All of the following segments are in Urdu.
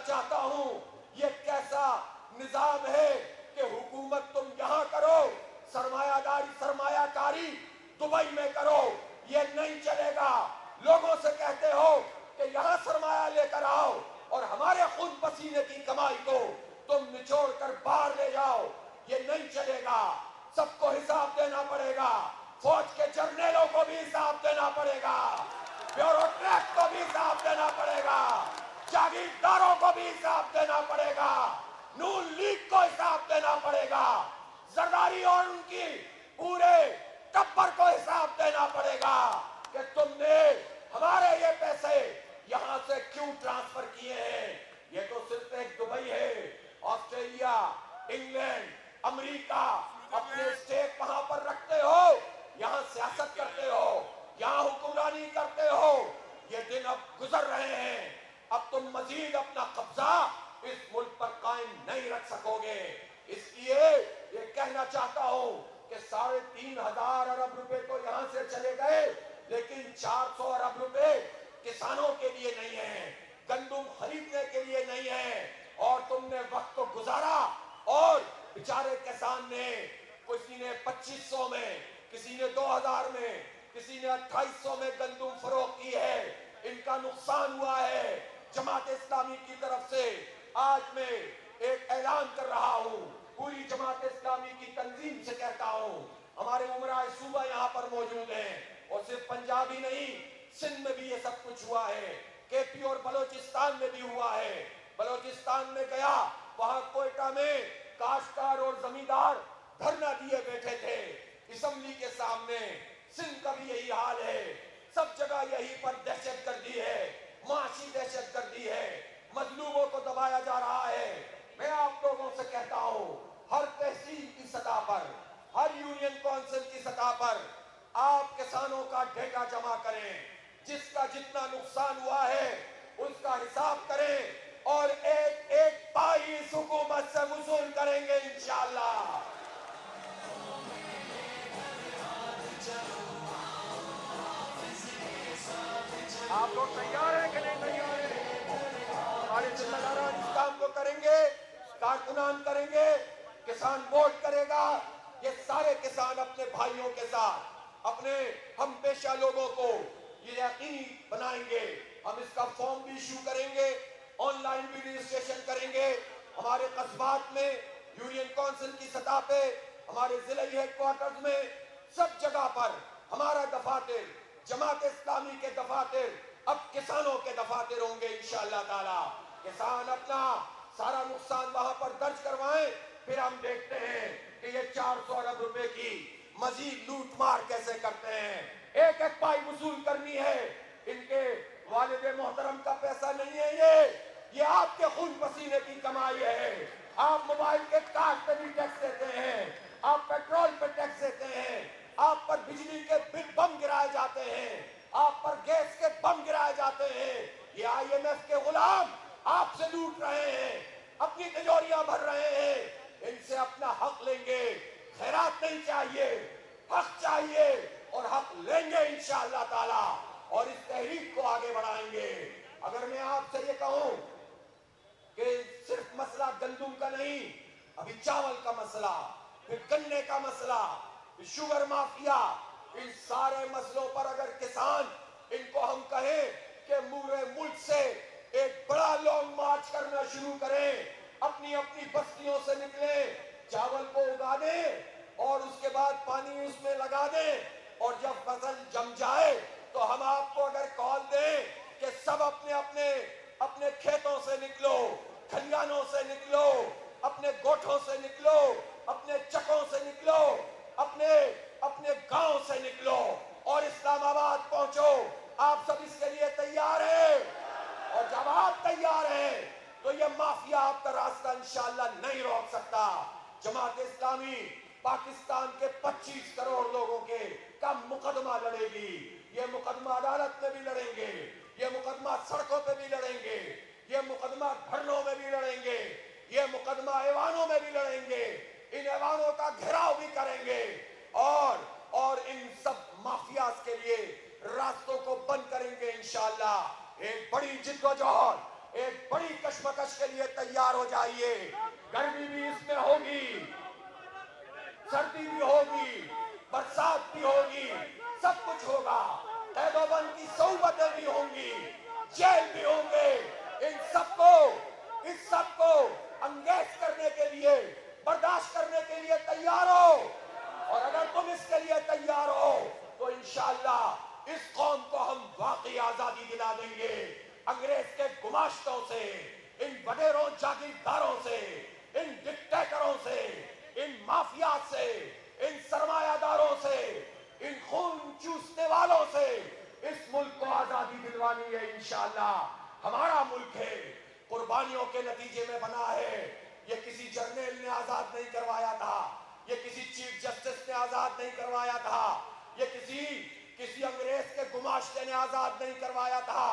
چاہتا ہوں یہ کیسا نظام ہے کہ حکومت تم یہاں کرو، سرمایہ کاری دبئی میں کرو، یہ نہیں چلے گا۔ لوگوں سے کہتے ہو کہ یہاں سرمایہ لے کر آؤ اور ہمارے خون پسینے کی کمائی کو تم نچوڑ کر باہر لے جاؤ، یہ نہیں چلے گا۔ سب کو حساب دینا پڑے گا، فوج کے جرنیلوں کو بھی حساب دینا پڑے گا، بیوروکریٹ کو بھی حساب دینا پڑے گا، جاگیرداروں کو بھی حساب دینا پڑے گا، نون لیگ کو حساب دینا پڑے گا، زرداری اور ان کی پورے ٹبر کو حساب دینا پڑے گا کہ تم نے ہمارے یہ پیسے یہاں سے کیوں ٹرانسفر کیے ہیں۔ یہ تو صرف ایک دبئی ہے، آسٹریلیا، انگلینڈ، امریکہ اپنے اسٹیک وہاں پر رکھتے ہو، یہاں سیاست کرتے ہو، یہاں حکمرانی کرتے ہو۔ یہ دن اب گزر رہے ہیں، اب تم مزید اپنا قبضہ اس ملک پر قائم نہیں رکھ سکو گے۔ اس لیے یہ کہنا چاہتا ہوں کہ 3.5 ارب روپے تو یہاں سے چلے گئے، لیکن 400 ارب روپے کسانوں کے لیے نہیں ہیں، گندم خریدنے کے لیے نہیں ہیں، اور تم نے وقت کو گزارا اور بیچارے کسان نے، کسی نے 2500 میں، کسی نے 2000 میں، کسی نے 2800 میں گندم فروخت کی ہے۔ ان کا نقصان ہوا ہے۔ جماعت اسلامی کی طرف سے آج میں ایک اعلان کر رہا ہوں، پوری جماعت اسلامی کی تنظیم سے کہتا ہوں، ہمارے امراء صوبہ یہاں پر موجود ہیں، اور صرف پنجاب ہی نہیں، سندھ میں بھی یہ سب کچھ ہوا ہے، کے پی اور بلوچستان میں بھی ہوا ہے۔ بلوچستان میں گیا، وہاں کوئٹہ میں کاشتکار اور زمیندار دھرنا دیے بیٹھے تھے اسمبلی کے سامنے۔ سندھ کا بھی یہی حال ہے، سب جگہ یہی پر دہشت گردی ہے، معاشی دہشت گردی ہے، مظلوموں کو دبایا جا رہا ہے۔ میں آپ لوگوں سے کہتا ہوں، ہر تحصیل کی سطح پر، ہر یونین کونسل کی سطح پر آپ کسانوں کا ڈیٹا جمع کریں، جس کا جتنا نقصان ہوا ہے اس کا حساب کریں، اور ایک ایک پائی اس حکومت سے وصول کریں گے انشاءاللہ۔ آپ لوگ تیار ہیں کہ نہیں تیار ہیں؟ ہمارے ذمہ داران اس کام کو کریں گے، کارکنان کریں گے، کسان ووٹ کرے گا۔ یہ سارے کسان اپنے بھائیوں کے ساتھ، اپنے ہم پیشہ لوگوں کو یہ یقینی بنائیں گے۔ ہم اس کا فارم بھی ایشو کریں گے، آن لائن بھی رجسٹریشن کریں گے۔ ہمارے قصبات میں، یونین کونسل کی سطح پہ، ہمارے ضلعی ہیڈ کوارٹرز میں، سب جگہ پر ہمارا دفاتر، جماعت اسلامی کے دفاتر اب کسانوں کے دفاتر ہوں گے انشاءاللہ تعالی۔ کسان اپنا سارا نقصان وہاں پر درج کروائیں، پھر ہم دیکھتے ہیں کہ یہ 400 ارب روپے کی مزید لوٹ مار کیسے کرتے ہیں۔ ایک ایک پائی وصول کرنی ہے۔ ان کے والد محترم کا پیسہ نہیں ہے، یہ آپ کے خون پسینے کی کمائی ہے۔ آپ موبائل کے کارڈ پہ بھی ٹیکس دیتے ہیں، آپ پیٹرول پہ ٹیکس دیتے ہیں، آپ پر بجلی کے بل بم گرائے جاتے ہیں، آپ پر گیس کے بم گرائے جاتے ہیں۔ یہ آئی ایم ایف کے غلام آپ سے لوٹ رہے ہیں، اپنی تجوریاں بھر رہے ہیں۔ ان سے اپنا حق لیں گے۔ خیرات نہیں چاہیے، حق چاہیے، اور حق لیں گے انشاءاللہ تعالی، اور اس تحریک کو آگے بڑھائیں گے۔ اگر میں آپ سے یہ کہوں کہ صرف مسئلہ گندم کا نہیں، ابھی چاول کا مسئلہ، پھر گنے کا مسئلہ، پھر شوگر مافیا، ان سارے مسئلوں پر اگر کسان ان کو ہم کہیں کہ پورے ملک سے ایک بڑا لانگ مارچ کرنا شروع کریں، اپنی اپنی بستیوں سے نکلیں، چاول کو اگا دیں، اور اس کے بعد پانی اس میں لگا دیں، اور جب فصل جم جائے تو ہم آپ کو اگر کال دیں کہ سب اپنے کھیتوں سے نکلو، کھلیانوں سے نکلو، اپنے گوٹھوں سے نکلو، اپنے چکوں سے نکلو، اپنے گاؤں سے نکلو، اور اسلام آباد پہنچو۔ آپ سب اس کے لیے تیار ہیں؟ اور جب آپ تیار ہیں تو یہ مافیا آپ کا راستہ انشاءاللہ نہیں روک سکتا۔ جماعت اسلامی پاکستان کے 25 کروڑ لوگوں کا مقدمہ لڑے گی۔ یہ مقدمہ عدالت میں بھی لڑیں گے، یہ مقدمہ سڑکوں پہ بھی لڑیں گے، یہ مقدمہ دھرنوں میں بھی لڑیں گے، یہ مقدمہ ایوانوں میں بھی لڑیں گے، ان ایوانوں کا گھیراؤ بھی کریں گے، اور ان سب مافیاز کے لیے راستوں کو بند کریں گے انشاءاللہ۔ ایک بڑی جد و جہد ایک بڑی کشمکش کے لیے تیار ہو جائیے. گرمی بھی اس میں ہوگی, سردی بھی ہوگی, برسات بھی ہوگی, سب کچھ ہوگا. قید و بند کی صعوبتیں بھی ہوں گی, جیل بھی ہوں گے. اس سب کو انگیز کرنے کے لیے, برداشت کرنے کے لیے تیار ہو. اور اگر تم اس کے لیے تیار ہو تو انشاءاللہ اس قوم کو ہم واقعی آزادی دلا دیں گے. انگریز کے گماشتوں سے, ان وڈیروں جاگیرداروں سے, ان ڈکٹیٹروں سے, ان مافیات سے, ان سرمایہ داروں سے, ان خون چوسنے والوں سے اس ملک کو آزادی دلوانی ہے. انشاءاللہ ہمارا ملک ہے, قربانیوں کے نتیجے میں بنا ہے. یہ کسی جرنیل نے آزاد نہیں کروایا تھا, یہ کسی چیف جسٹس نے آزاد نہیں کروایا تھا, یہ کسی انگریز کے گماشتے نے آزاد نہیں کروایا تھا.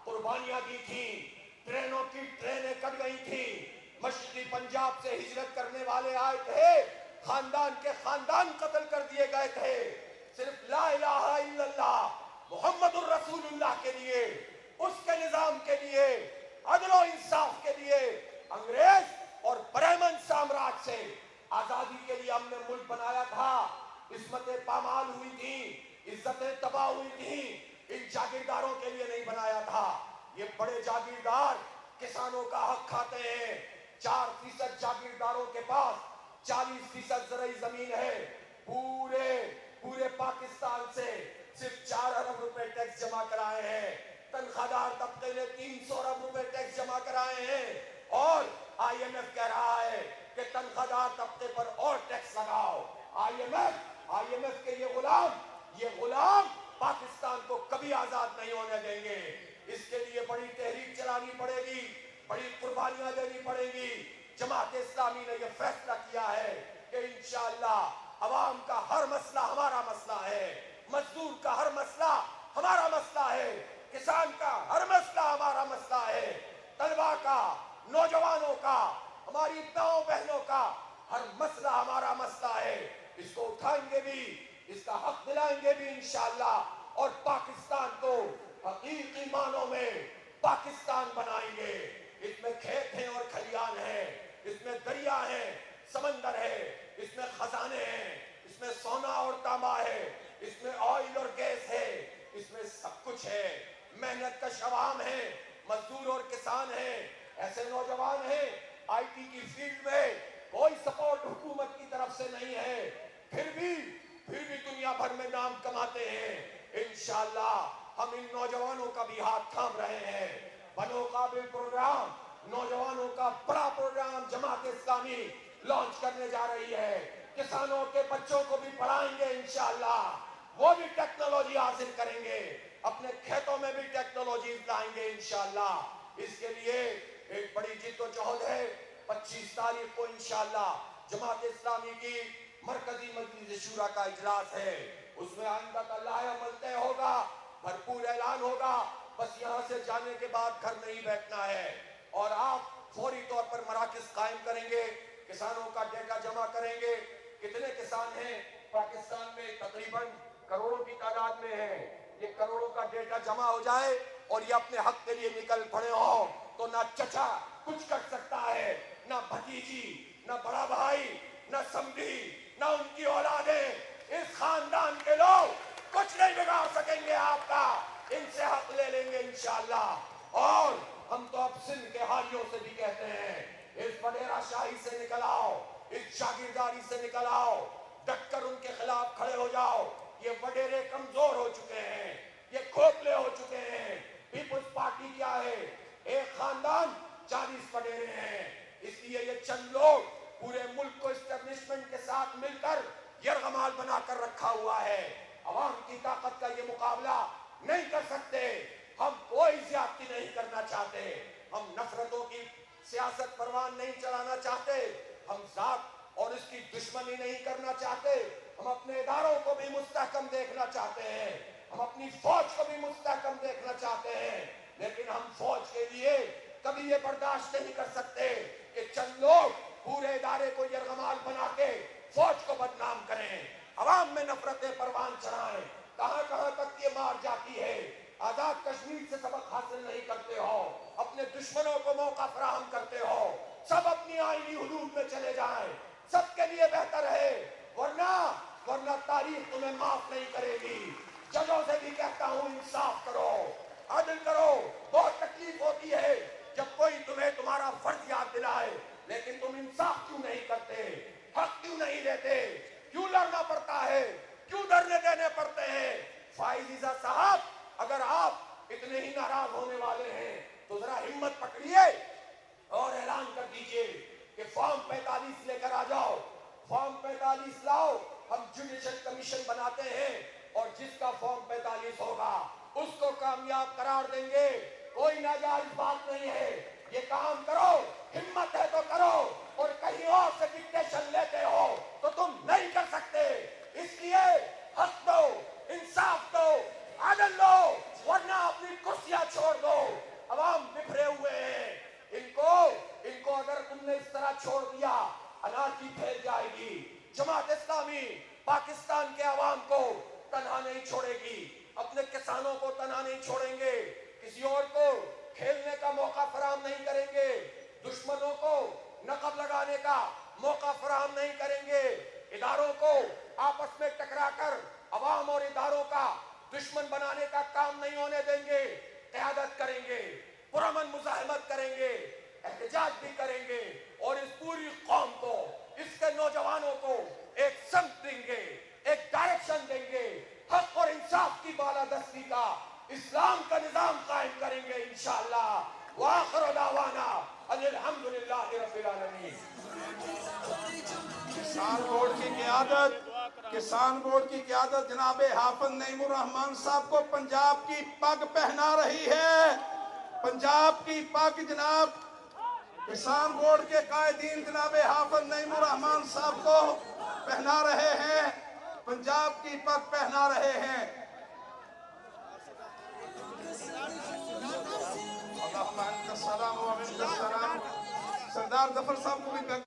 قربانیاں دی تھیں, ٹرینوں کی ٹرینیں کٹ گئی تھیں, مشرقی پنجاب سے ہجرت کرنے والے آئے تھے, خاندان کے خاندان قتل کر دیے گئے تھے, صرف لا الہ الا اللہ محمد الرسول اللہ کے لیے, اس کے نظام کے لیے, عدل و انصاف کے لیے. انگریز اور برہمن سامراج سے آزادی کے لیے ہم نے ملک بنایا تھا. عصمتیں پامال ہوئی تھیں, عزتیں تباہ ہوئی تھیں, ان جاگیرداروں کے لیے نہیں بنایا تھا. یہ بڑے جاگیردار کسانوں کا حق کھاتے ہیں. 4% جاگیرداروں کے پاس 40% زرعی زمین ہے. پورے پاکستان سے صرف 4 ارب روپے ٹیکس جمع کرائے ہیں. تنخواہ دار طبقے نے 300 ارب روپے ٹیکس جمع کرائے ہیں. اور آئی ایم ایف کہہ رہا ہے کہ تنخواہ دار طبقے پر اور ٹیکس لگاؤ. آئی ایم ایف کے یہ غلام پاکستان کو کبھی آزاد نہیں ہونے دیں گے. اس کے لیے بڑی تحریک چلانی پڑے گی, بڑی قربانیاں دینی پڑیں گی. جماعت اسلامی نے یہ فیصلہ کیا ہے کہ انشاءاللہ عوام کا ہر مسئلہ ہمارا مسئلہ ہے, مزدور کا ہر مسئلہ ہمارا مسئلہ ہے, کسان کا ہر مسئلہ ہمارا مسئلہ ہے, طلباء کا, نوجوانوں کا, ہماری ماؤں بہنوں کا ہر مسئلہ ہمارا مسئلہ ہے. اس کو اٹھائیں گے بھی, اس کا حق دلائیں گے بھی انشاءاللہ, اور پاکستان کو حقیقی معنوں میں پاکستان بنائیں گے. اس میں کھیت ہیں اور کھلیان ہیں, اس میں دریا ہیں, سمندر ہے, اس میں خزانے ہیں, اس میں سونا اور تانبا ہے, اس میں آئل اور گیس ہے, اس میں سب کچھ ہے. محنت کش عوام ہے, مزدور اور کسان ہیں, ایسے نوجوان ہیں. آئی ٹی کی فیلڈ میں کوئی سپورٹ حکومت کی طرف سے نہیں ہے, پھر بھی دنیا بھر میں نام کماتے ہیں. انشاءاللہ ہم ان نوجوانوں کا بھی ہاتھ تھام رہے ہیں. بنو قابل پروگرام, نوجوانوں کا بڑا پروگرام جماعت اسلامی لانچ کرنے جا رہی ہے. کسانوں کے بچوں کو بھی پڑھائیں گے انشاءاللہ, وہ بھی ٹیکنالوجی حاصل کریں گے, اپنے کھیتوں میں بھی ٹیکنالوجی لائیں گے انشاءاللہ. اس کے لیے ایک بڑی جد و جہد ہے. 25 تاریخ کو انشاءاللہ جماعت اسلامی کی مرکزی مجلس شورا کا اجلاس ہے. اس میں آئندہ کا لائحہ عمل طے ہوگا, بھرپور اعلان ہوگا. بس یہاں سے جانے کے بعد گھر نہیں بیٹھنا ہے, اور آپ فوری طور پر مراکز قائم کریں گے, کسانوں کا ڈیٹا جمع کریں گے. کتنے کسان ہیں پاکستان میں؟ تقریباً کروڑوں کی تعداد میں ہیں. یہ کروڑوں کا ڈیٹا جمع ہو جائے اور یہ اپنے حق کے لیے نکل پڑے ہوں تو نہ چچا کچھ کر سکتا ہے, نہ بھتیجی, نہ بڑا بھائی, نہ سمدھی, نہ ان کی اولادیں. اس خاندان کے لوگ کچھ نہیں بگاڑ سکیں گے آپ کا. ان سے حق لے لیں گے انشاءاللہ. اور ہم تو اب سندھ کے حالیوں سے بھی کہتے ہیں, اس وڈیرا شاہی سے نکل آؤ, اس جاگیرداری سے نکل آؤ, ڈٹ کر ان کے خلاف کھڑے ہو جاؤ. یہ وڈیرے کمزور ہو چکے ہیں, یہ کھوکھلے ہو چکے ہیں. پیپلز پارٹی کیا ہے؟ ایک خاندان 40 وڈیرے ہیں. اس لیے یہ چند لوگ پورے ملک کو اسٹیبلشمنٹ کے ساتھ مل کر یرغمال بنا کر رکھا ہوا ہے. عوام کی طاقت کا یہ مقابلہ نہیں کر سکتے. ہم کوئی زیادتی نہیں کرنا چاہتے, ہم نفرتوں کی سیاست پروان نہیں چلانا چاہتے, ہم ذات اور اس کی دشمنی نہیں کرنا چاہتے. ہم اپنے اداروں کو بھی مستحکم دیکھنا چاہتے ہیں, ہم اپنی فوج کو بھی مستحکم دیکھنا چاہتے ہیں. لیکن ہم فوج کے لیے کبھی یہ برداشت نہیں کر سکتے کہ چند لوگ پورے ادارے کو یرغمال بنا کے فوج کو بدنام کریں, عوام میں نفرتیں پروان چڑھائیں. کہاں تک یہ مار جاتی ہے. آزاد کشمیر سے سبق حاصل نہیں کرتے ہو, اپنے دشمنوں کو موقع فراہم کرتے ہو، سب اپنی آئینی حدود میں چلے جائیں، سب کے لیے بہتر ہے، ورنہ تاریخ تمہیں معاف نہیں کرے گی۔ ججوں سے بھی کہتا ہوں انصاف کرو، عدل کرو۔ بہت تکلیف ہوتی ہے جب کوئی تمہیں تمہارا فرض یاد دلائے، لیکن تم انصاف کیوں نہیں کرتے؟ حق کیوں نہیں لیتے؟ کیوں لڑنا پڑتا ہے؟ کیوں ڈرنے دینے پڑتے ہیں؟ فائز عیسیٰ صاحب، اگر آپ اتنے ہی ناراض ہونے والے ہیں تو ذرا ہمت پکڑیے اور اعلان کر دیجئے کہ فارم 45 لے کر آ جاؤ، فارم 45 لاؤ، ہم جوڈیشل کمیشن بناتے ہیں اور جس کا فارم 45 ہوگا اس کو کامیاب قرار دیں گے۔ کوئی ناجائز بات نہیں ہے، یہ کام کرو، ہمت ہے تو کرو، اور کہیں اور سے ڈکٹیشن لیتے ہو تو تم نہیں کر سکتے۔ اس لیے حق دو، انصاف دو، عدل دو، ورنہ اپنی کرسیاں چھوڑ دو۔ عوام بکھرے ہوئے ہیں، ان کو اگر تم نے اس طرح چھوڑ دیا انارکی پھیل جائے گی۔ جماعت اسلامی پاکستان کے عوام کو تنہا نہیں چھوڑے گی، اپنے کسانوں کو تنہا نہیں چھوڑیں گے، کسی اور کو کھیلنے کا موقع فراہم نہیں کریں گے، دشمنوں کو نقب لگانے کا موقع فراہم نہیں کریں گے، اداروں کو آپس میں ٹکرا کر عوام اور اداروں کا دشمن بنانے کا کام نہیں ہونے دیں گے۔ قیادت کریں گے، پرامن مزاحمت کریں گے، احتجاج بھی کریں گے، اور اس پوری قوم کو، اس کے نوجوانوں کو ایک سمت دیں گے، ایک ڈائریکشن دیں گے، حق اور انصاف کی بالادستی کا، اسلام کا نظام قائم کریں گے انشاءاللہ۔ وآخر دعوانا ان الحمدللہ رب العالمین۔ کسان بورڈ کی قیادت جناب حافظ نعیم الرحمان صاحب کو پنجاب کی پگ پہنا رہی ہے۔ پنجاب کی پگ جناب کسان بورڈ کے قائدین جناب حافظ نعیم الرحمان صاحب کو پہنا رہے ہیں، پنجاب کی پگ پہنا رہے ہیں۔ اللہم انت السلام و منک السلام۔ سردار ظفر صاحب کو بھی